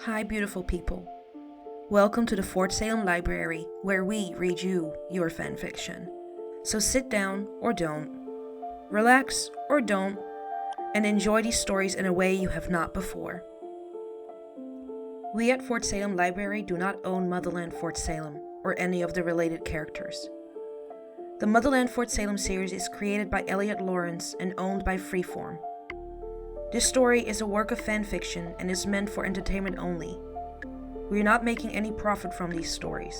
Hi, beautiful people. Welcome to the Fort Salem Library, where we read you your fanfiction. So sit down or don't, relax or don't, and enjoy these stories in a way you have not before. We at Fort Salem Library do not own Motherland Fort Salem or any of the related characters. The Motherland Fort Salem series is created by Elliot Lawrence and owned by Freeform. This story is a work of fanfiction and is meant for entertainment only. We are not making any profit from these stories.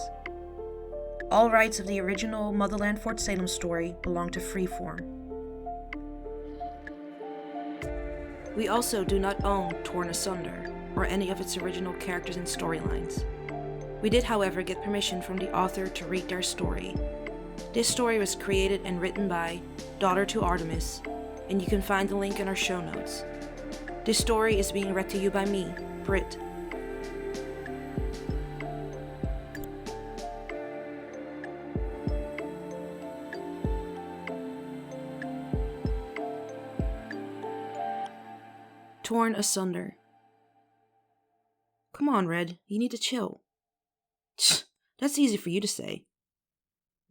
All rights of the original Motherland Fort Salem story belong to Freeform. We also do not own Torn Asunder or any of its original characters and storylines. We did, however, get permission from the author to read their story. This story was created and written by Daughter to Artemis, and you can find the link in our show notes. This story is being read to you by me, Britt. Torn Asunder. Come on, Red, you need to chill. That's easy for you to say.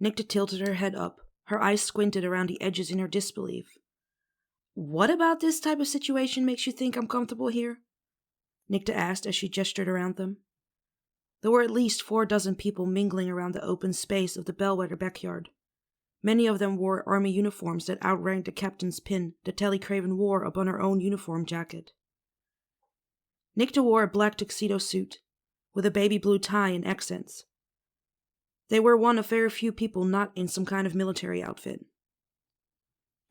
Nicta tilted her head up, her eyes squinted around the edges in her disbelief. What about this type of situation makes you think I'm comfortable here? Nicta asked as she gestured around them. There were at least 4 dozen people mingling around the open space of the Bellwether backyard. Many of them wore army uniforms that outranked the captain's pin that Telly Craven wore upon her own uniform jacket. Nicta wore a black tuxedo suit, with a baby blue tie and accents. They were one of very few people not in some kind of military outfit.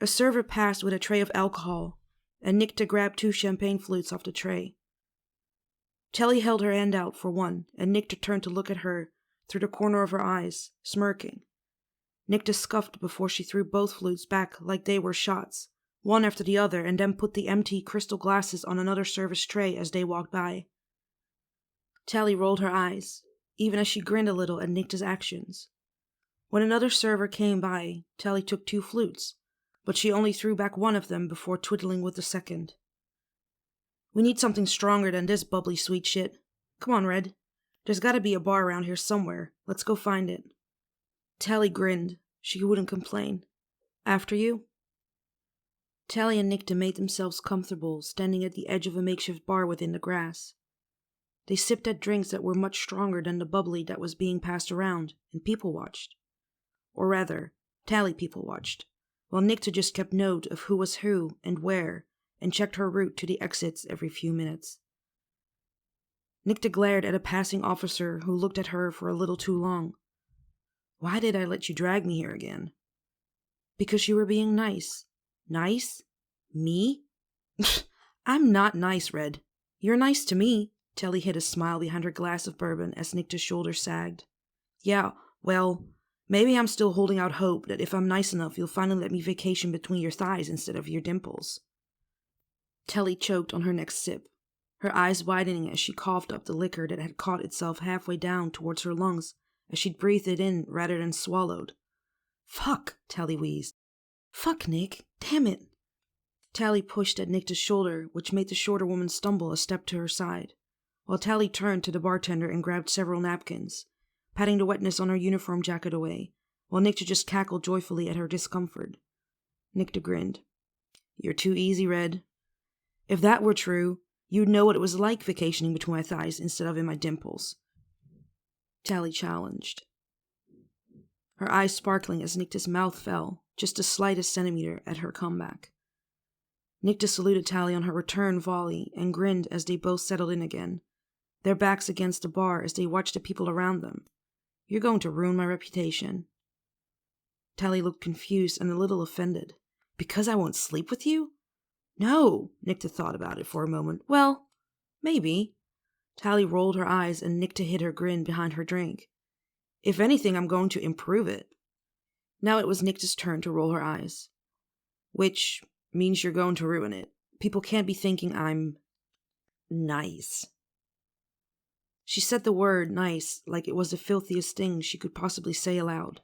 A server passed with a tray of alcohol, and Nicta grabbed 2 champagne flutes off the tray. Telly held her hand out for one, and Nicta turned to look at her through the corner of her eyes, smirking. Nicta scuffed before she threw both flutes back like they were shots, one after the other, and then put the empty crystal glasses on another server's tray as they walked by. Telly rolled her eyes, even as she grinned a little at Nicta's actions. When another server came by, Telly took 2 flutes, but she only threw back one of them before twiddling with the second. We need something stronger than this bubbly sweet shit. Come on, Red. There's gotta be a bar around here somewhere. Let's go find it. Telly grinned. She wouldn't complain. After you? Telly and Nicta made themselves comfortable, standing at the edge of a makeshift bar within the grass. They sipped at drinks that were much stronger than the bubbly that was being passed around, and people watched. Or rather, Telly people watched, while Nicta just kept note of who was who and where, and checked her route to the exits every few minutes. Nicta glared at a passing officer who looked at her for a little too long. Why did I let you drag me here again? Because you were being nice. Nice? Me? I'm not nice, Red. You're nice to me. Telly hid a smile behind her glass of bourbon as Nicta's shoulders sagged. Yeah, well, maybe I'm still holding out hope that if I'm nice enough, you'll finally let me vacation between your thighs instead of your dimples. Telly choked on her next sip, her eyes widening as she coughed up the liquor that had caught itself halfway down towards her lungs as she'd breathed it in rather than swallowed. Fuck, Telly wheezed. Fuck, Nick. Damn it. Telly pushed at Nicta's shoulder, which made the shorter woman stumble a step to her side, while Telly turned to the bartender and grabbed several napkins, patting the wetness on her uniform jacket away, while Nicta just cackled joyfully at her discomfort. Nicta grinned. You're too easy, Red. If that were true, you'd know what it was like vacationing between my thighs instead of in my dimples. Telly challenged, her eyes sparkling as Nicta's mouth fell, just the slightest centimeter, at her comeback. Nicta saluted Telly on her return volley and grinned as they both settled in again, their backs against the bar as they watched the people around them. You're going to ruin my reputation. Telly looked confused and a little offended. Because I won't sleep with you? No, Nicta thought about it for a moment. Well, maybe. Telly rolled her eyes and Nicta hid her grin behind her drink. If anything, I'm going to improve it. Now it was Nicta's turn to roll her eyes. Which means you're going to ruin it. People can't be thinking I'm nice. She said the word nice like it was the filthiest thing she could possibly say aloud.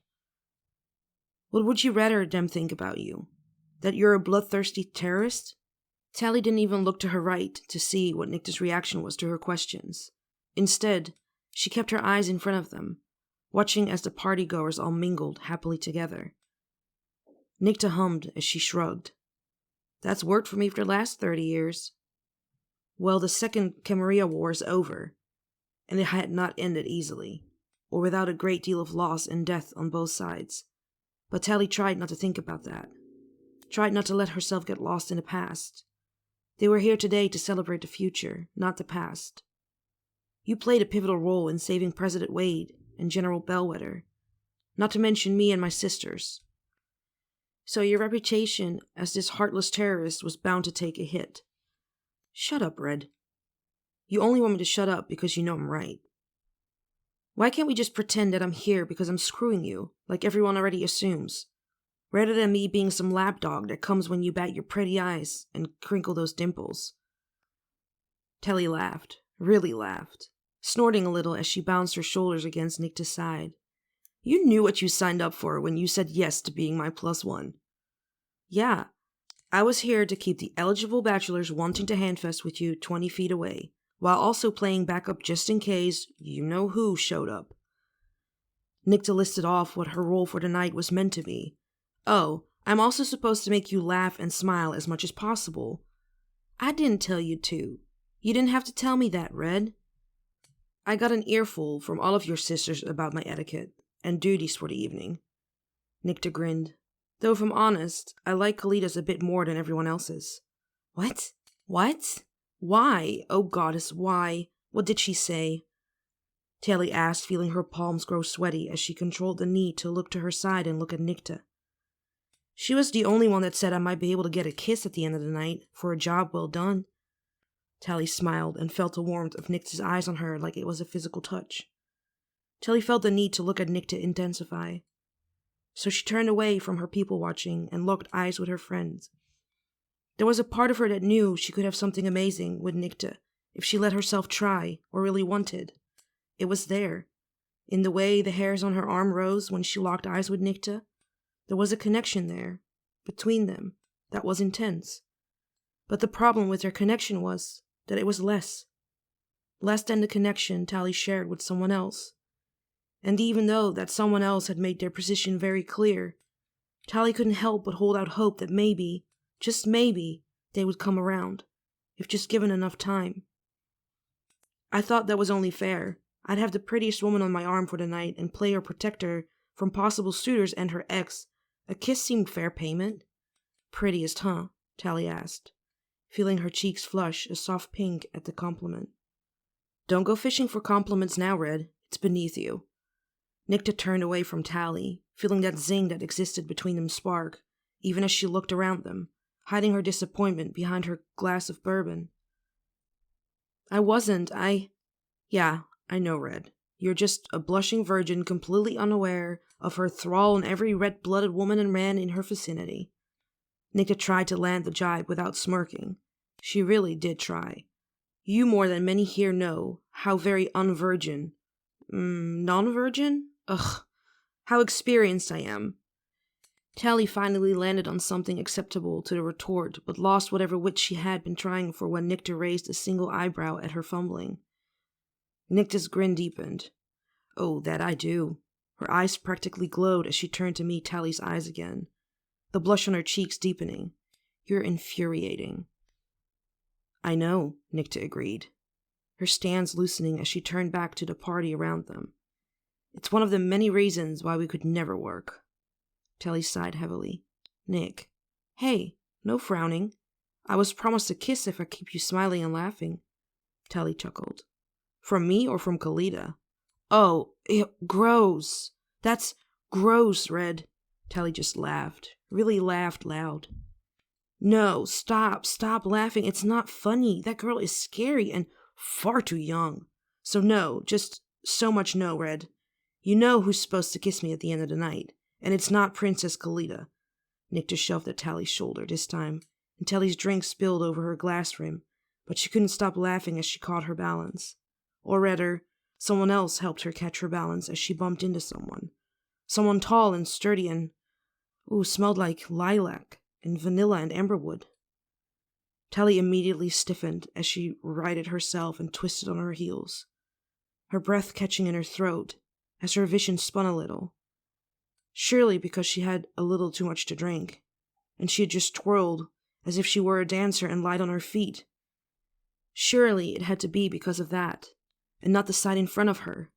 What would you rather them think about you? That you're a bloodthirsty terrorist? Tally didn't even look to her right to see what Nicta's reaction was to her questions. Instead, she kept her eyes in front of them, watching as the partygoers all mingled happily together. Nicta hummed as she shrugged. That's worked for me for the last 30 years. Well, the Second Camarilla War is over, and it had not ended easily, or without a great deal of loss and death on both sides. But Tally tried not to think about that. Tried not to let herself get lost in the past. They were here today to celebrate the future, not the past. You played a pivotal role in saving President Wade and General Bellwether, not to mention me and my sisters. So your reputation as this heartless terrorist was bound to take a hit. Shut up, Red. You only want me to shut up because you know I'm right. Why can't we just pretend that I'm here because I'm screwing you, like everyone already assumes, rather than me being some lapdog that comes when you bat your pretty eyes and crinkle those dimples? Telly laughed, really laughed, snorting a little as she bounced her shoulders against Nicta's side. You knew what you signed up for when you said yes to being my +1. Yeah, I was here to keep the eligible bachelors wanting to handfest with you 20 feet away, while also playing backup just in case you-know-who showed up. Nicta listed off what her role for the night was meant to be. Oh, I'm also supposed to make you laugh and smile as much as possible. I didn't tell you to. You didn't have to tell me that, Red. I got an earful from all of your sisters about my etiquette and duties for the evening. Nicta grinned. Though if I'm honest, I like Kalida's a bit more than everyone else's. What? What? Why? Oh goddess, why? What did she say? Tally asked, feeling her palms grow sweaty as she controlled the need to look to her side and look at Nicta. She was the only one that said I might be able to get a kiss at the end of the night for a job well done. Tally smiled and felt the warmth of Nicta's eyes on her like it was a physical touch. Tally felt the need to look at Nicta intensify. So she turned away from her people-watching and locked eyes with her friends. There was a part of her that knew she could have something amazing with Nicta if she let herself try or really wanted. It was there. In the way the hairs on her arm rose when she locked eyes with Nicta, there was a connection there, between them, that was intense. But the problem with their connection was that it was less than the connection Tally shared with someone else. And even though that someone else had made their position very clear, Tally couldn't help but hold out hope that maybe, just maybe, they would come around, if just given enough time. I thought that was only fair. I'd have the prettiest woman on my arm for the night and play her protector from possible suitors and her ex. A kiss seemed fair payment. Prettiest, huh? Tally asked, feeling her cheeks flush a soft pink at the compliment. Don't go fishing for compliments now, Red. It's beneath you. Nicta turned away from Tally, feeling that zing that existed between them spark, even as she looked around them, hiding her disappointment behind her glass of bourbon. Yeah, I know, Red. You're just a blushing virgin completely unaware of her thrall and every red-blooded woman and man in her vicinity. Nicta tried to land the jibe without smirking. She really did try. You more than many here know how very non-virgin? Ugh, how experienced I am. Tally finally landed on something acceptable to the retort, but lost whatever wit she had been trying for when Nicta raised a single eyebrow at her fumbling. Nicta's grin deepened. Oh, that I do. Her eyes practically glowed as she turned to meet Tally's eyes again, the blush on her cheeks deepening. You're infuriating. I know, Nicta agreed, her stance loosening as she turned back to the party around them. It's one of the many reasons why we could never work. Tally sighed heavily. Nick. Hey, no frowning. I was promised a kiss if I keep you smiling and laughing. Tally chuckled. From me or from Kalida? Oh, gross. That's gross, Red. Tally just laughed. Really laughed loud. No, stop laughing. It's not funny. That girl is scary and far too young. So no, just so much no, Red. You know who's supposed to kiss me at the end of the night, and it's not Princess Kalida. Nicta shoved at Tally's shoulder this time, and Tally's drink spilled over her glass rim, but she couldn't stop laughing as she caught her balance. Or rather, someone else helped her catch her balance as she bumped into someone. Someone tall and sturdy and, smelled like lilac and vanilla and amberwood. Tally immediately stiffened as she righted herself and twisted on her heels, her breath catching in her throat as her vision spun a little. Surely because she had a little too much to drink, and she had just twirled as if she were a dancer and light on her feet. Surely it had to be because of that, and not the sight in front of her,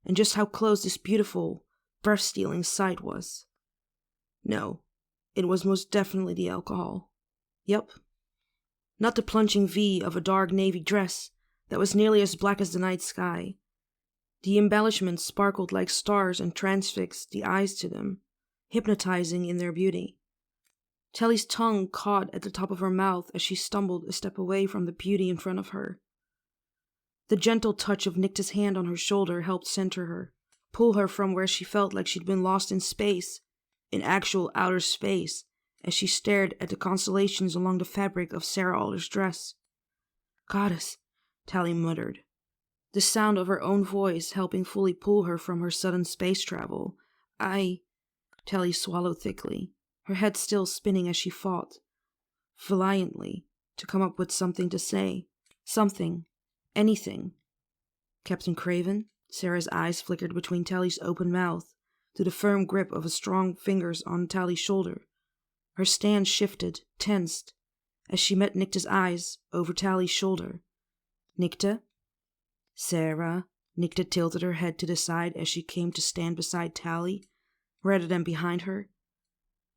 and just how close this beautiful, breath-stealing sight was. No, it was most definitely the alcohol. Yep. Not the plunging V of a dark navy dress that was nearly as black as the night sky. The embellishments sparkled like stars and transfixed the eyes to them, hypnotizing in their beauty. Tally's tongue caught at the top of her mouth as she stumbled a step away from the beauty in front of her. The gentle touch of Nicta's hand on her shoulder helped center her, pull her from where she felt like she'd been lost in space, in actual outer space, as she stared at the constellations along the fabric of Sarah Alder's dress. "Goddess," Tally muttered, the sound of her own voice helping fully pull her from her sudden space travel. Tally swallowed thickly, her head still spinning as she fought, valiantly, to come up with something to say. Something. Anything. "Captain Craven?" Sarah's eyes flickered between Tally's open mouth to the firm grip of a strong fingers on Tally's shoulder. Her stance shifted, tensed, as she met Nicta's eyes over Tally's shoulder. "Nicta?" "Sarah." Nicta tilted her head to the side as she came to stand beside Tally, rather than behind her,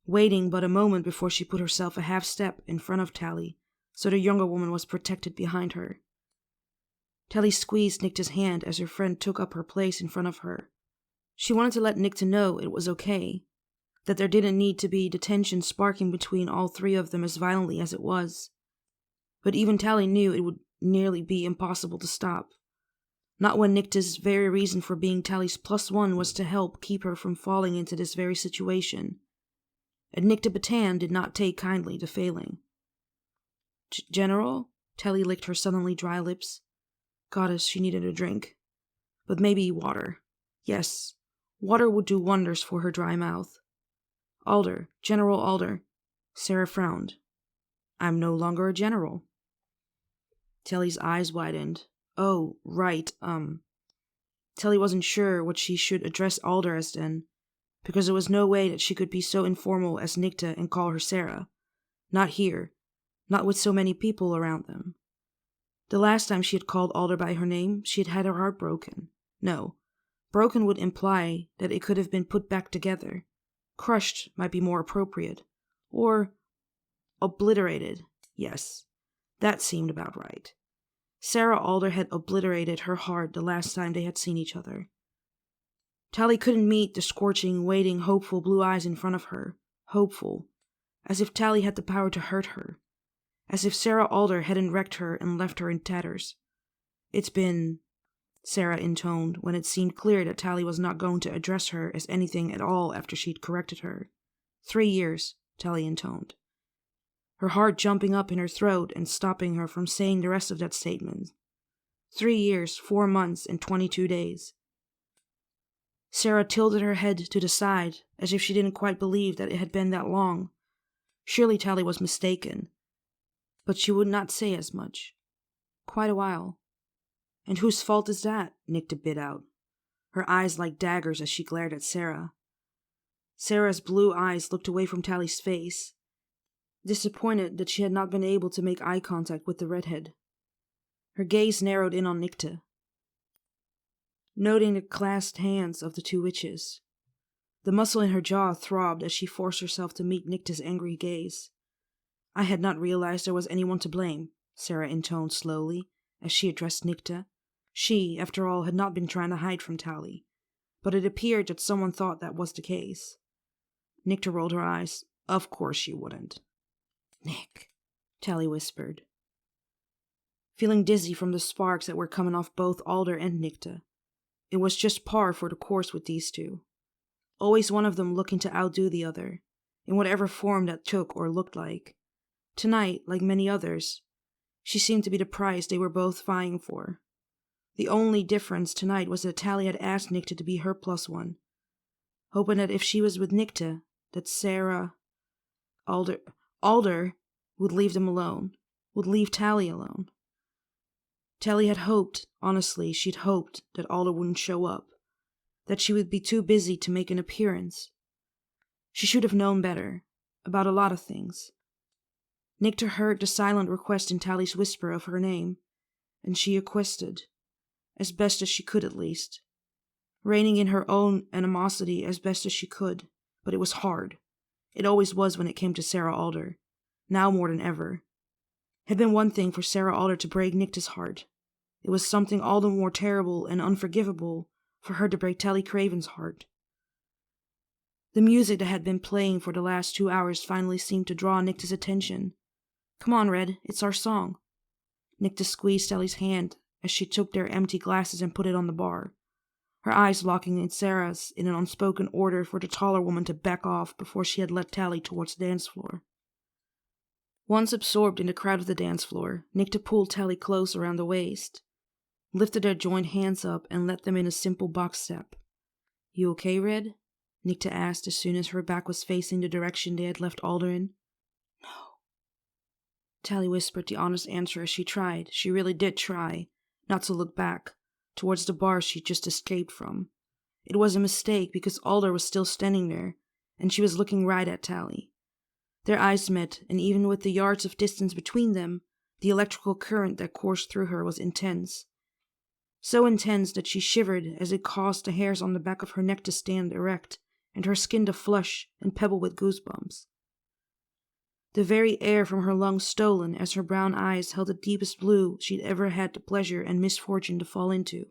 waiting but a moment before she put herself a half step in front of Tally, so the younger woman was protected behind her. Tally squeezed Nicta's hand as her friend took up her place in front of her. She wanted to let Nicta know it was okay, that there didn't need to be the tension sparking between all three of them as violently as it was. But even Tally knew it would nearly be impossible to stop. Not when Nicta's very reason for being Tally's +1 was to help keep her from falling into this very situation. And Nicta Batan did not take kindly to failing. "General?" Tally licked her suddenly dry lips. Goddess, she needed a drink. But maybe water. Yes, water would do wonders for her dry mouth. "Alder, General Alder." Sarah frowned. "I'm no longer a general." Tally's eyes widened. "Oh, right, Tally wasn't sure what she should address Alder as then, because there was no way that she could be so informal as Nicta and call her Sarah. Not here. Not with so many people around them. The last time she had called Alder by her name, she had had her heart broken. No, broken would imply that it could have been put back together. Crushed might be more appropriate. Or obliterated. Yes, that seemed about right. Sarah Alder had obliterated her heart the last time they had seen each other. Tally couldn't meet the scorching, waiting, hopeful blue eyes in front of her. Hopeful. As if Tally had the power to hurt her. As if Sarah Alder hadn't wrecked her and left her in tatters. "It's been," Sarah intoned when it seemed clear that Tally was not going to address her as anything at all after she'd corrected her. 3 years, Tally intoned, her heart jumping up in her throat and stopping her from saying the rest of that statement. 3 years, 4 months, and 22 days. Sarah tilted her head to the side, as if she didn't quite believe that it had been that long. Surely Tally was mistaken. But she would not say as much. "Quite a while." "And whose fault is that?" Nicta bit out, her eyes like daggers as she glared at Sarah. Sarah's blue eyes looked away from Tally's face, disappointed that she had not been able to make eye contact with the redhead. Her gaze narrowed in on Nicta, noting the clasped hands of the two witches. The muscle in her jaw throbbed as she forced herself to meet Nicta's angry gaze. "I had not realized there was anyone to blame," Sarah intoned slowly, as she addressed Nicta. She, after all, had not been trying to hide from Tally, but it appeared that someone thought that was the case. Nicta rolled her eyes. "Of course you wouldn't." "Nick," Tally whispered, feeling dizzy from the sparks that were coming off both Alder and Nicta. It was just par for the course with these two. Always one of them looking to outdo the other, in whatever form that took or looked like. Tonight, like many others, she seemed to be the prize they were both vying for. The only difference tonight was that Tally had asked Nicta to be her +1, hoping that if she was with Nicta, that Sarah Alder would leave them alone, would leave Tally alone. Tally had hoped, honestly, she'd hoped that Alder wouldn't show up, that she would be too busy to make an appearance. She should have known better, about a lot of things. Nicta heard the silent request in Tally's whisper of her name, and she acquiesced, as best as she could at least, reining in her own animosity as best as she could, but it was hard. It always was when it came to Sarah Alder, now more than ever. It had been one thing for Sarah Alder to break Nicta's heart. It was something all the more terrible and unforgivable for her to break Tally Craven's heart. The music that had been playing for the last 2 hours finally seemed to draw Nicta's attention. "Come on, Red, it's our song." Nicta squeezed Tally's hand as she took their empty glasses and put it on the bar, her eyes locking in Sarah's in an unspoken order for the taller woman to back off before she had led Tally towards the dance floor. Once absorbed in the crowd of the dance floor, Nicta pulled Tally close around the waist, lifted their joined hands up, and led them in a simple box step. "You okay, Red?" Nicta asked as soon as her back was facing the direction they had left Alder in. "No." Tally whispered the honest answer as she really did try, not to look back, towards the bar she'd just escaped from. It was a mistake because Alder was still standing there, and she was looking right at Tally. Their eyes met, and even with the yards of distance between them, the electrical current that coursed through her was intense. So intense that she shivered as it caused the hairs on the back of her neck to stand erect, and her skin to flush and pebble with goosebumps. The very air from her lungs stolen as her brown eyes held the deepest blue she'd ever had the pleasure and misfortune to fall into.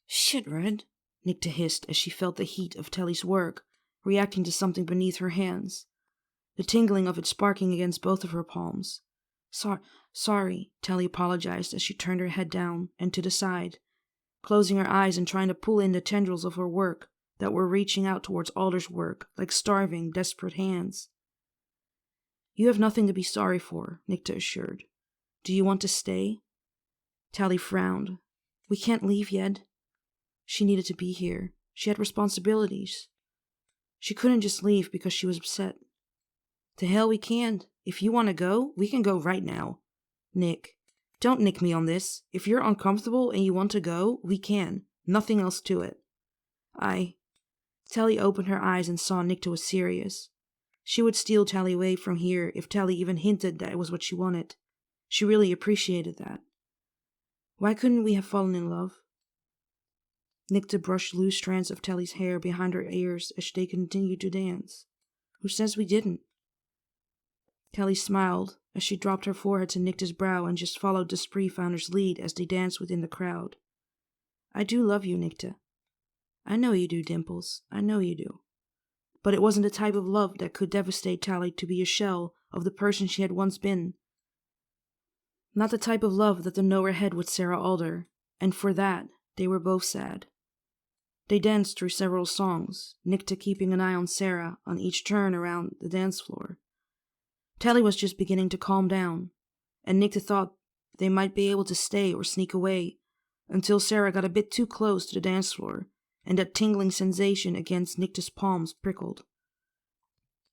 "Shit, Red," Nicta hissed as she felt the heat of Tally's work reacting to something beneath her hands, the tingling of it sparking against both of her palms. Sorry, Tally apologized as she turned her head down and to the side, closing her eyes and trying to pull in the tendrils of her work that were reaching out towards Alder's work like starving, desperate hands. "You have nothing to be sorry for," Nicta assured. "Do you want to stay?" Tally frowned. "We can't leave yet." She needed to be here. She had responsibilities. She couldn't just leave because she was upset. "To hell we can't. If you want to go, we can go right now." "Nick, don't nick me on this. If you're uncomfortable and you want to go, we can. Nothing else to it." Tally opened her eyes and saw Nicta was serious. She would steal Tally away from here if Tally even hinted that it was what she wanted. She really appreciated that. "Why couldn't we have fallen in love?" Nicta brushed loose strands of Tally's hair behind her ears as they continued to dance. "Who says we didn't?" Tally smiled as she dropped her forehead to Nicta's brow and just followed the spree founder's lead as they danced within the crowd. "I do love you, Nicta." "I know you do, Dimples. I know you do." But it wasn't the type of love that could devastate Tally to be a shell of the person she had once been. Not the type of love that the knower had with Sarah Alder, and for that, they were both sad. They danced through several songs, Nicta keeping an eye on Sarah on each turn around the dance floor. Tally was just beginning to calm down, and Nicta thought they might be able to stay or sneak away until Sarah got a bit too close to the dance floor, and that tingling sensation against Nicta's palms prickled.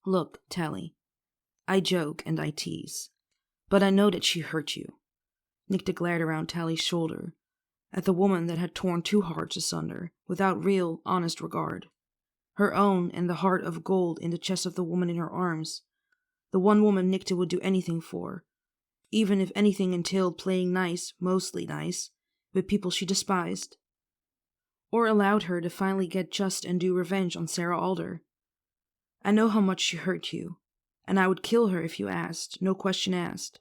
"Look, Tally, I joke and I tease, but I know that she hurt you." Nicta glared around Tally's shoulder, at the woman that had torn 2 hearts asunder, without real, honest regard. Her own and the heart of gold in the chest of the woman in her arms, the one woman Nicta would do anything for, even if anything entailed playing nice, mostly nice, with people she despised. Or allowed her to finally get just and due revenge on Sarah Alder. "I know how much she hurt you, and I would kill her if you asked, no question asked."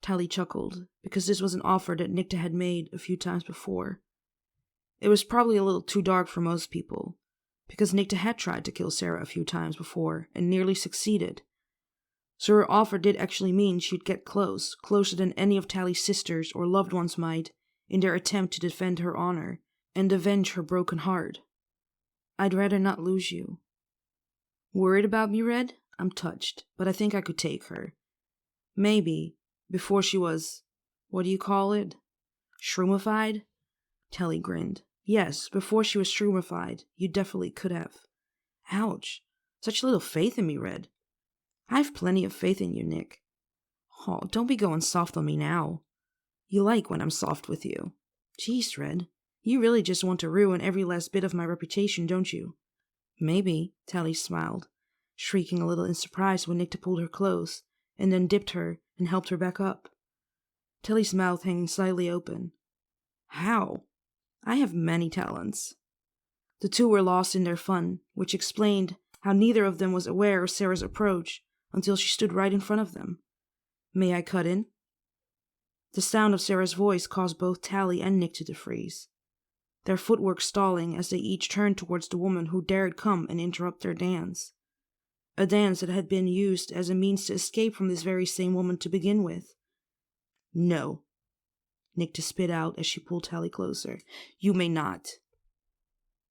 Tally chuckled, because this was an offer that Nicta had made a few times before. It was probably a little too dark for most people, because Nicta had tried to kill Sarah a few times before and nearly succeeded. So her offer did actually mean she'd get close, closer than any of Tally's sisters or loved ones might, in their attempt to defend her honor and avenge her broken heart. "I'd rather not lose you." "Worried about me, Red? I'm touched, but I think I could take her. Maybe, before she was, what do you call it? Shroomified?" Tally grinned. "Yes, before she was shroomified, you definitely could have." "Ouch. Such little faith in me, Red." "I've plenty of faith in you, Nick." Oh, don't be going soft on me now. You like when I'm soft with you. Jeez, Red, you really just want to ruin every last bit of my reputation, don't you? Maybe, Tally smiled, shrieking a little in surprise when Nicta pulled her close, and then dipped her and helped her back up. Tally's mouth hanging slightly open. How? I have many talents. The two were lost in their fun, which explained how neither of them was aware of Sarah's approach until she stood right in front of them. May I cut in? The sound of Sarah's voice caused both Tally and Nicta to freeze, their footwork stalling as they each turned towards the woman who dared come and interrupt their dance. A dance that had been used as a means to escape from this very same woman to begin with. No, Nicta spit out as she pulled Tally closer. You may not.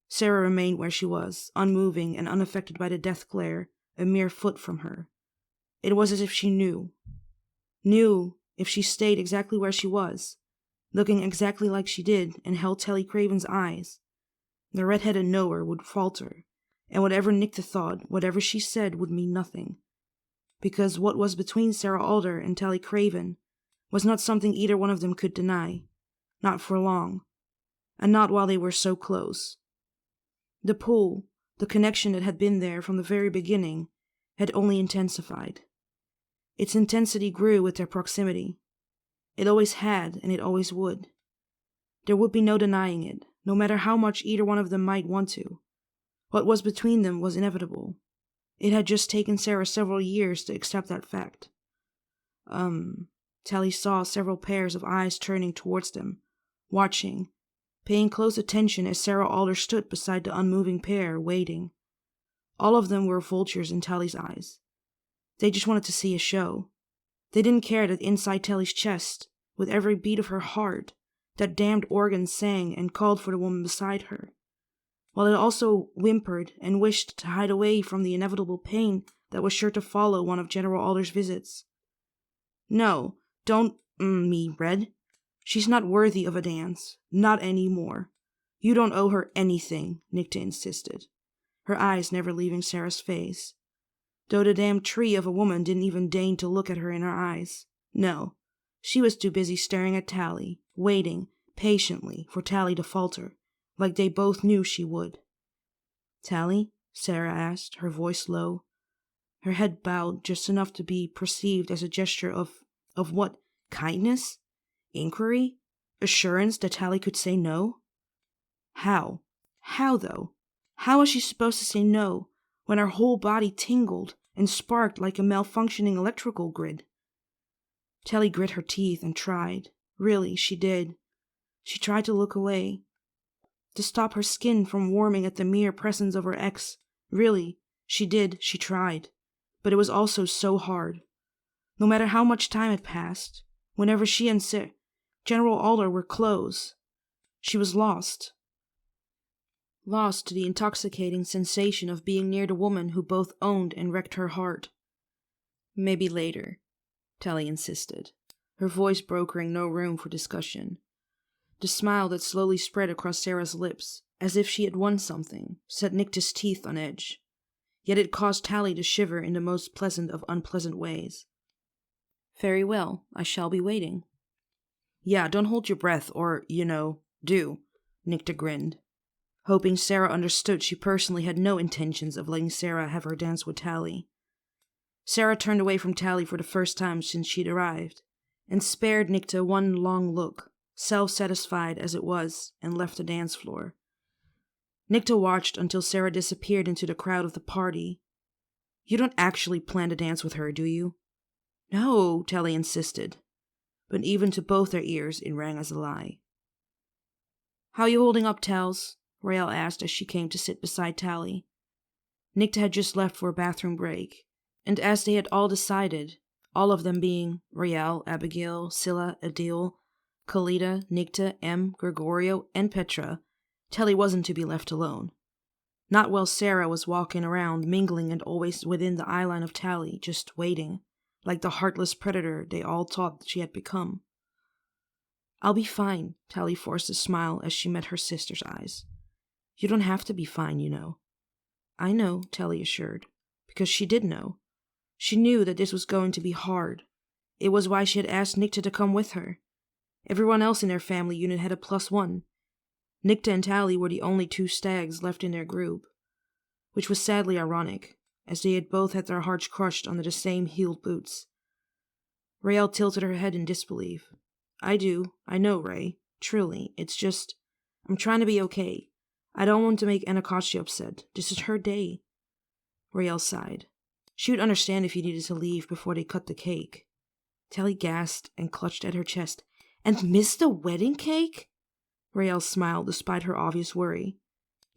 Sarah remained where she was, unmoving and unaffected by the death glare, a mere foot from her. It was as if she knew if she stayed exactly where she was, looking exactly like she did and held Tally Craven's eyes, the red-headed knower would falter, and whatever Nicta thought, whatever she said would mean nothing. Because what was between Sarah Alder and Tally Craven was not something either one of them could deny, not for long, and not while they were so close. The pull, the connection that had been there from the very beginning, had only intensified. Its intensity grew with their proximity. It always had, and it always would. There would be no denying it, no matter how much either one of them might want to. What was between them was inevitable. It had just taken Sarah several years to accept that fact. Tally saw several pairs of eyes turning towards them, watching, paying close attention as Sarah Alder stood beside the unmoving pair, waiting. All of them were vultures in Tally's eyes. They just wanted to see a show. They didn't care that inside Tally's chest, with every beat of her heart, that damned organ sang and called for the woman beside her, while it also whimpered and wished to hide away from the inevitable pain that was sure to follow one of General Alder's visits. No, don't me, Red. She's not worthy of a dance. Not any more. You don't owe her anything, Nicta insisted, her eyes never leaving Sarah's face, though the damn tree of a woman didn't even deign to look at her in her eyes. No, she was too busy staring at Tally, waiting, patiently, for Tally to falter, like they both knew she would. Tally? Sarah asked, her voice low. Her head bowed just enough to be perceived as a gesture of what? Kindness? Inquiry? Assurance that Tally could say no? How? How, though? How was she supposed to say no when her whole body tingled and sparked like a malfunctioning electrical grid? Tally grit her teeth and tried. Really, she did. She tried to look away, to stop her skin from warming at the mere presence of her ex. Really, she tried. But it was also so hard. No matter how much time had passed, whenever she and General Alder were close, she was lost. Lost to the intoxicating sensation of being near the woman who both owned and wrecked her heart. Maybe later, Tally insisted, her voice brokering no room for discussion. The smile that slowly spread across Sarah's lips, as if she had won something, set Nicta's teeth on edge. Yet it caused Tally to shiver in the most pleasant of unpleasant ways. Very well, I shall be waiting. Yeah, don't hold your breath, or, do, Nicta grinned, hoping Sarah understood she personally had no intentions of letting Sarah have her dance with Tally. Sarah turned away from Tally for the first time since she'd arrived, and spared Nicta one long look, self-satisfied as it was, and left the dance floor. Nicta watched until Sarah disappeared into the crowd of the party. You don't actually plan to dance with her, do you? No, Tally insisted, but even to both their ears it rang as a lie. How you holding up, Tals? Raelle asked as she came to sit beside Tally. Nicta had just left for a bathroom break, and as they had all decided, all of them being Raelle, Abigail, Scylla, Adil, Kalita, Nicta, Em, Gregorio, and Petra, Tally wasn't to be left alone. Not while Sarah was walking around, mingling and always within the eyeline of Tally, just waiting, like the heartless predator they all thought she had become. I'll be fine, Tally forced a smile as she met her sister's eyes. You don't have to be fine, you know. I know, Tally assured, because she did know. She knew that this was going to be hard, It was why she had asked Nicta to come with her. Everyone else in their family unit had a +1. Nicta and Tally were the only 2 stags left in their group, which was sadly ironic, as they had both had their hearts crushed under the same heeled boots. Raelle tilted her head in disbelief. I know, Ray. Truly, it's just, I'm trying to be okay. I don't want to make Anacostia upset. This is her day. Raelle sighed. She would understand if you needed to leave before they cut the cake. Tally gasped and clutched at her chest. And miss the wedding cake? Raelle smiled despite her obvious worry.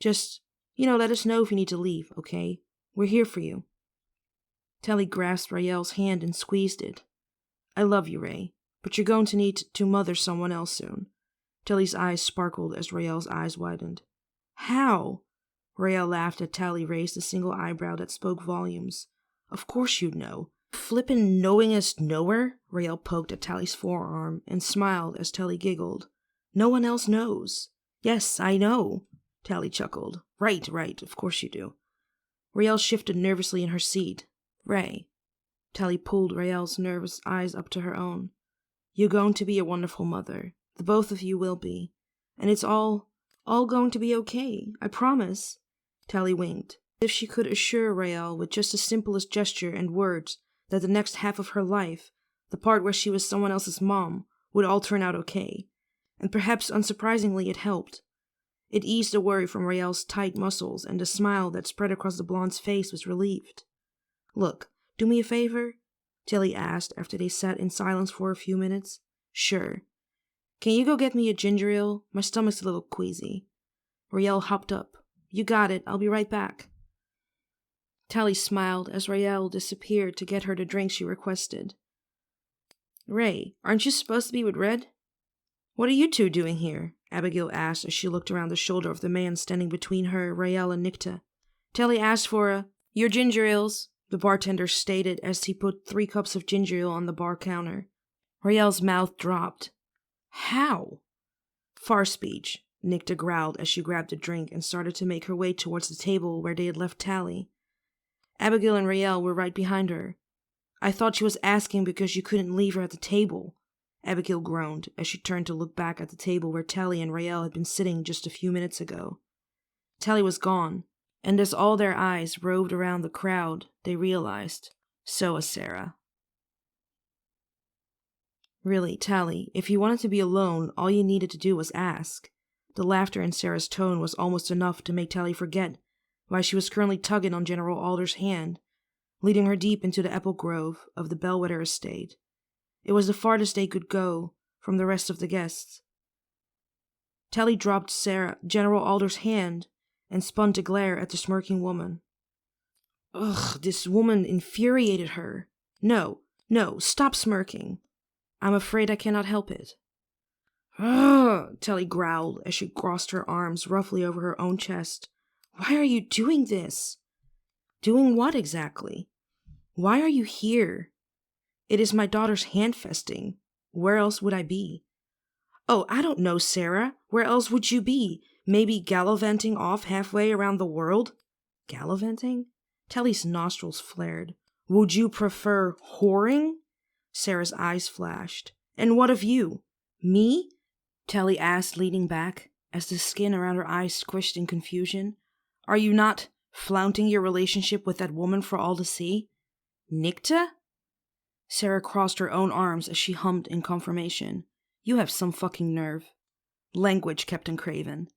Just, let us know if you need to leave, okay? We're here for you. Tally grasped Raelle's hand and squeezed it. I love you, Ray, but you're going to need to mother someone else soon. Tally's eyes sparkled as Raelle's eyes widened. How? Raelle laughed as Tally raised a single eyebrow that spoke volumes. Of course you'd know. Flippin' knowingest knower? Raelle poked at Tally's forearm and smiled as Tally giggled. No one else knows. Yes, I know, Tally chuckled. Right, of course you do. Raelle shifted nervously in her seat. Ray. Tally pulled Raelle's nervous eyes up to her own. You're going to be a wonderful mother. The both of you will be. And it's all going to be okay. I promise. Tally winked, if she could assure Raelle with just the simplest gesture and words that the next half of her life, the part where she was someone else's mom, would all turn out okay. And perhaps unsurprisingly it helped. It eased the worry from Raelle's tight muscles, and the smile that spread across the blonde's face was relieved. Look, do me a favor? Tally asked after they sat in silence for a few minutes. Sure. Can you go get me a ginger ale? My stomach's a little queasy. Raelle hopped up. You got it. I'll be right back. Tally smiled as Raelle disappeared to get her the drink she requested. Ray, aren't you supposed to be with Red? What are you two doing here? Abigail asked as she looked around the shoulder of the man standing between her, Raelle, and Nicta. Tally asked for your ginger ales, the bartender stated as he put 3 cups of ginger ale on the bar counter. Raelle's mouth dropped. How? Far speech, Nicta growled as she grabbed a drink and started to make her way towards the table where they had left Tally. Abigail and Raelle were right behind her. I thought she was asking because you couldn't leave her at the table, Abigail groaned as she turned to look back at the table where Tally and Raelle had been sitting just a few minutes ago. Tally was gone, and as all their eyes roved around the crowd, they realized, so was Sarah. Really, Tally, if you wanted to be alone, all you needed to do was ask. The laughter in Sarah's tone was almost enough to make Tally forget why she was currently tugging on General Alder's hand, leading her deep into the apple grove of the Belvedere estate. It was the farthest they could go from the rest of the guests. Tally dropped General Alder's hand and spun to glare at the smirking woman. Ugh, this woman infuriated her. No, stop smirking. I'm afraid I cannot help it. Ugh, Tally growled as she crossed her arms roughly over her own chest. Why are you doing this? Doing what exactly? Why are you here? It is my daughter's hand-festing. Where else would I be? Oh, I don't know, Sarah. Where else would you be? Maybe gallivanting off halfway around the world? Gallivanting? Tally's nostrils flared. Would you prefer whoring? Sarah's eyes flashed. And what of you? Me? Tally asked, leaning back, as the skin around her eyes squished in confusion. Are you not flaunting your relationship with that woman for all to see? Nicta? Sarah crossed her own arms as she hummed in confirmation. You have some fucking nerve. Language, Captain Craven.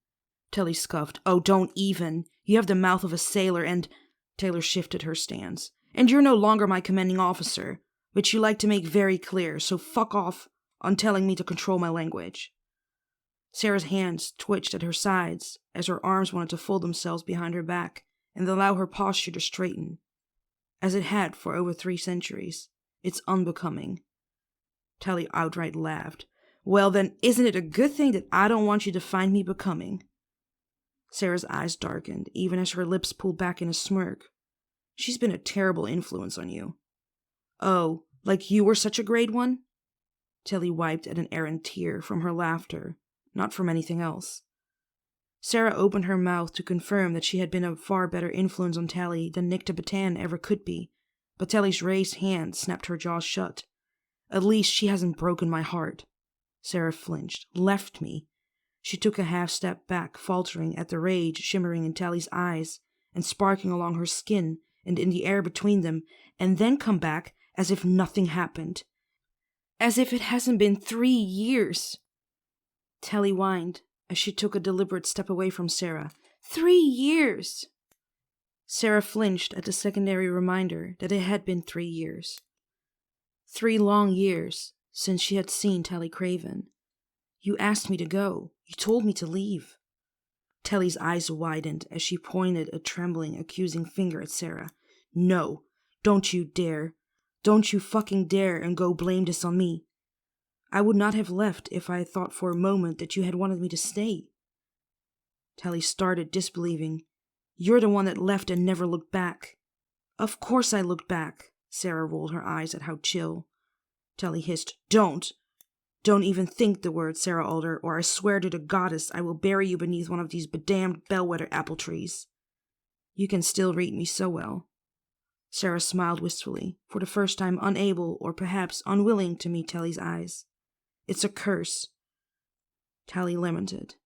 Tally scuffed. Oh, don't even. You have the mouth of a sailor and... Taylor shifted her stance. And you're no longer my commanding officer, which you like to make very clear, so fuck off on telling me to control my language. Sarah's hands twitched at her sides as her arms wanted to fold themselves behind her back and allow her posture to straighten. As it had for over 3 centuries. It's unbecoming. Tally outright laughed. Well then, isn't it a good thing that I don't want you to find me becoming? Sarah's eyes darkened, even as her lips pulled back in a smirk. She's been a terrible influence on you. Oh, like you were such a great one? Tally wiped at an errant tear from her laughter, not from anything else. Sarah opened her mouth to confirm that she had been a far better influence on Tally than Nicta Batan ever could be, but Tally's raised hand snapped her jaw shut. At least she hasn't broken my heart. Sarah flinched, left me. She took a half-step back, faltering at the rage shimmering in Tally's eyes and sparking along her skin and in the air between them, and then come back as if nothing happened. As if it hasn't been 3 years. Tally whined as she took a deliberate step away from Sarah. 3 years! Sarah flinched at the secondary reminder that it had been 3 years. 3 long years since she had seen Tally Craven. You asked me to go. You told me to leave. Tally's eyes widened as she pointed a trembling, accusing finger at Sarah. No, don't you dare. Don't you fucking dare and go blame this on me. I would not have left if I had thought for a moment that you had wanted me to stay. Tally started, disbelieving. You're the one that left and never looked back. Of course I looked back. Sarah rolled her eyes at how chill. Tally hissed, Don't even think the word, Sarah Alder, or I swear to the goddess I will bury you beneath one of these bedamned bellwether apple trees. You can still read me so well. Sarah smiled wistfully, for the first time unable or perhaps unwilling to meet Tally's eyes. It's a curse. Tally lamented,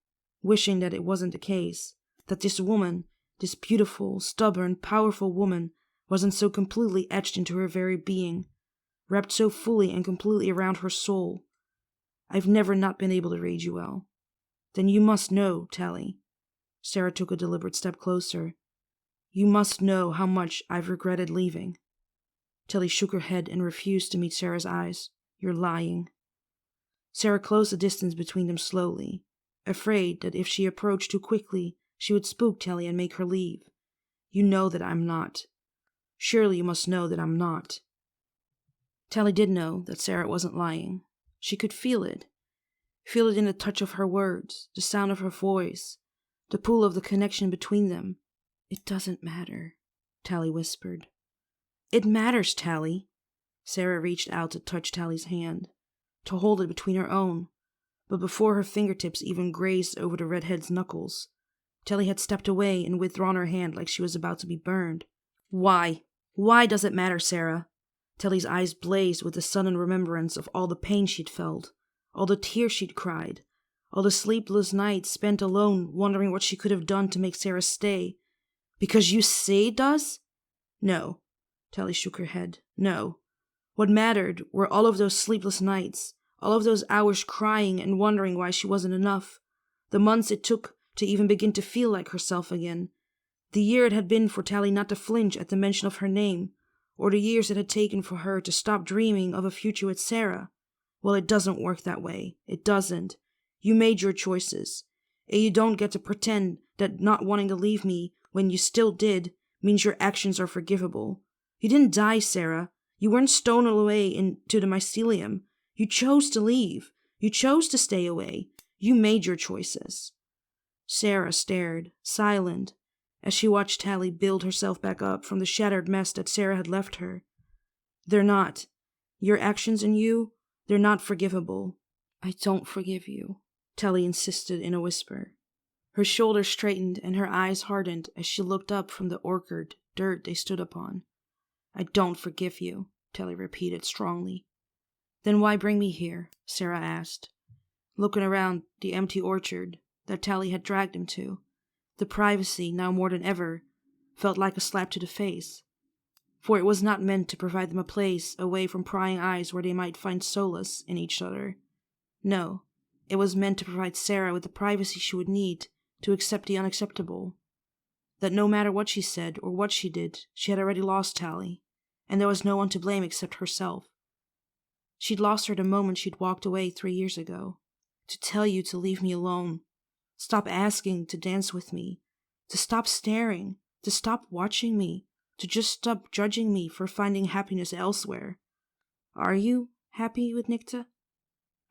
wishing that it wasn't the case, that this woman, this beautiful, stubborn, powerful woman, wasn't so completely etched into her very being, wrapped so fully and completely around her soul. I've never not been able to read you well. Then you must know, Tally. Sarah took a deliberate step closer. You must know how much I've regretted leaving. Tally shook her head and refused to meet Sarah's eyes. You're lying. Sarah closed the distance between them slowly, afraid that if she approached too quickly, she would spook Tally and make her leave. You know that I'm not. Surely you must know that I'm not. Tally did know that Sarah wasn't lying. She could feel it in the touch of her words, the sound of her voice, the pull of the connection between them. It doesn't matter, Tally whispered. It matters, Tally. Sarah reached out to touch Tally's hand, to hold it between her own, but before her fingertips even grazed over the redhead's knuckles, Tally had stepped away and withdrawn her hand like she was about to be burned. Why? Why does it matter, Sarah? Tally's eyes blazed with the sudden remembrance of all the pain she'd felt, all the tears she'd cried, all the sleepless nights spent alone wondering what she could have done to make Sarah stay. Because you say it does? No. Tally shook her head. No. What mattered were all of those sleepless nights, all of those hours crying and wondering why she wasn't enough, the months it took to even begin to feel like herself again, the year it had been for Tally not to flinch at the mention of her name, or the years it had taken for her to stop dreaming of a future with Sarah. Well, it doesn't work that way. It doesn't. You made your choices, and you don't get to pretend that not wanting to leave me when you still did means your actions are forgivable. You didn't die, Sarah. You weren't stolen away into the mycelium. You chose to leave. You chose to stay away. You made your choices. Sarah stared, silent, as she watched Tally build herself back up from the shattered mess that Sarah had left her. They're not. Your actions and you, they're not forgivable. I don't forgive you, Tally insisted in a whisper. Her shoulders straightened and her eyes hardened as she looked up from the orchard dirt they stood upon. I don't forgive you, Tally repeated strongly. Then why bring me here? Sarah asked, looking around the empty orchard that Tally had dragged him to. The privacy, now more than ever, felt like a slap to the face, for it was not meant to provide them a place away from prying eyes where they might find solace in each other. No, it was meant to provide Sarah with the privacy she would need to accept the unacceptable. That no matter what she said or what she did, she had already lost Tally, and there was no one to blame except herself. She'd lost her the moment she'd walked away 3 years ago. To tell you to leave me alone. Stop asking to dance with me. To stop staring. To stop watching me. To just stop judging me for finding happiness elsewhere. Are you happy with Nikta?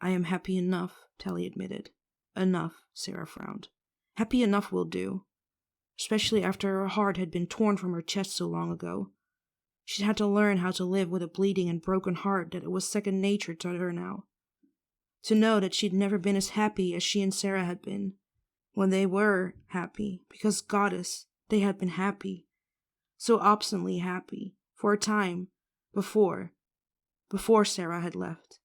I am happy enough, Tally admitted. Enough, Sarah frowned. Happy enough will do. Especially after her heart had been torn from her chest so long ago. She'd had to learn how to live with a bleeding and broken heart that it was second nature to her now. To know that she'd never been as happy as she and Sarah had been. When they were happy, because goddess, they had been happy. So obstinately happy, for a time, before before Sarah had left.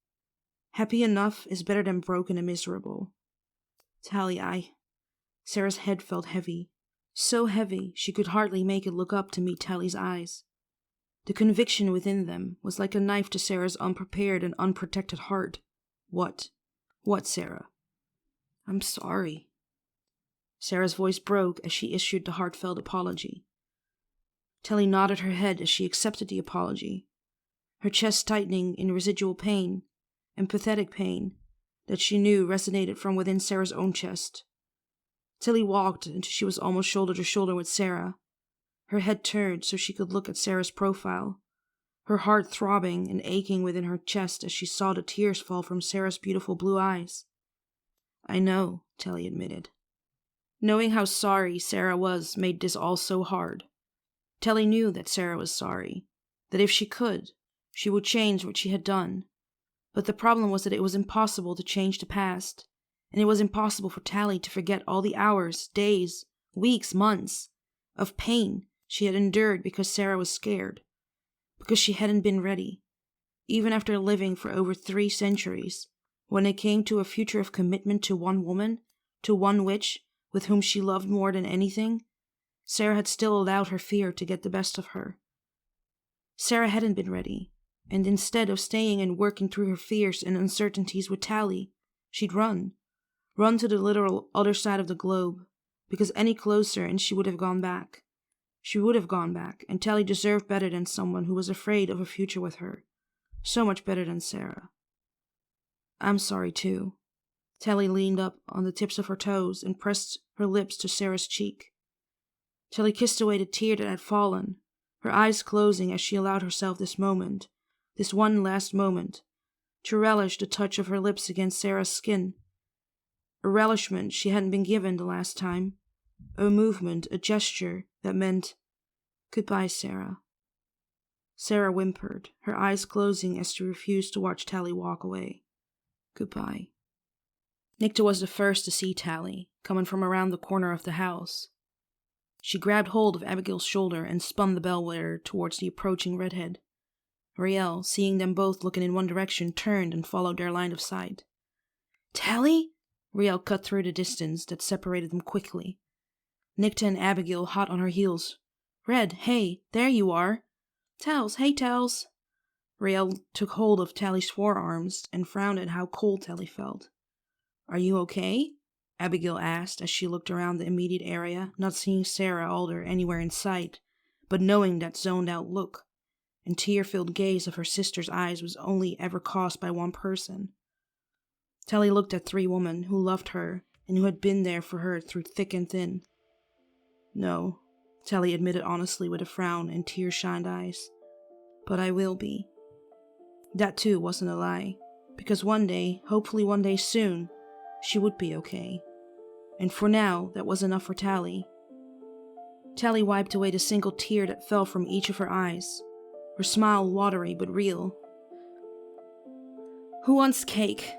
Happy enough is better than broken and miserable. Tally, Sarah's head felt heavy. So heavy she could hardly make it look up to meet Tally's eyes. The conviction within them was like a knife to Sarah's unprepared and unprotected heart. What? What, Sarah? I'm sorry. Sarah's voice broke as she issued the heartfelt apology. Tally nodded her head as she accepted the apology, her chest tightening in residual pain and pathetic pain that she knew resonated from within Sarah's own chest. Tilly walked until she was almost shoulder to shoulder with Sarah, her head turned so she could look at Sarah's profile, her heart throbbing and aching within her chest as she saw the tears fall from Sarah's beautiful blue eyes. I know, Tilly admitted. Knowing how sorry Sarah was made this all so hard. Tilly knew that Sarah was sorry, that if she could, she would change what she had done. But the problem was that it was impossible to change the past, and it was impossible for Tally to forget all the hours, days, weeks, months of pain she had endured because Sarah was scared, because she hadn't been ready, even after living for over 3 centuries, when it came to a future of commitment to one woman, to one witch with whom she loved more than anything. Sarah had still allowed her fear to get the best of her. Sarah hadn't been ready, and instead of staying and working through her fears and uncertainties with Tally, she'd run to the literal other side of the globe, because any closer and she would have gone back. She would have gone back, and Tally deserved better than someone who was afraid of a future with her. So much better than Sarah. I'm sorry too. Tally leaned up on the tips of her toes and pressed her lips to Sarah's cheek. Tally kissed away the tear that had fallen, her eyes closing as she allowed herself this moment, this one last moment, to relish the touch of her lips against Sarah's skin. A relishment she hadn't been given the last time. A movement, a gesture that meant, goodbye, Sarah. Sarah whimpered, her eyes closing as she refused to watch Tally walk away. Goodbye. Nicta was the first to see Tally, coming from around the corner of the house. She grabbed hold of Abigail's shoulder and spun the bellwether towards the approaching redhead. Riel, seeing them both looking in one direction, turned and followed their line of sight. Tally? Riel cut through the distance that separated them quickly. Nicta and Abigail hot on her heels. Red, hey, there you are. Tals, hey Tals. Riel took hold of Tally's forearms and frowned at how cold Tally felt. Are you okay? Abigail asked as she looked around the immediate area, not seeing Sarah Alder anywhere in sight, but knowing that zoned-out look and tear-filled gaze of her sister's eyes was only ever caused by one person. Tally looked at 3 women who loved her and who had been there for her through thick and thin. No, Tally admitted honestly with a frown and tear-shined eyes. But I will be. That too wasn't a lie, because one day, hopefully one day soon, she would be okay. And for now, that was enough for Tally. Tally wiped away the single tear that fell from each of her eyes, her smile watery but real. Who wants cake?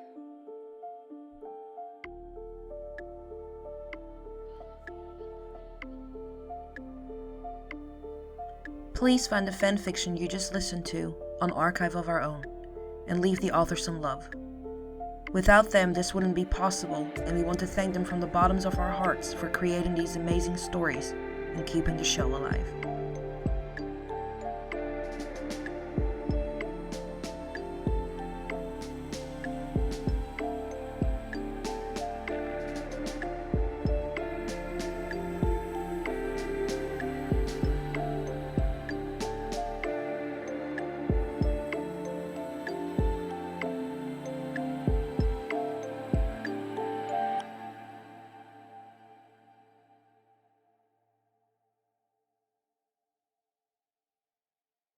Please find the fanfiction you just listened to on Archive of Our Own, and leave the author some love. Without them, this wouldn't be possible, and we want to thank them from the bottoms of our hearts for creating these amazing stories and keeping the show alive.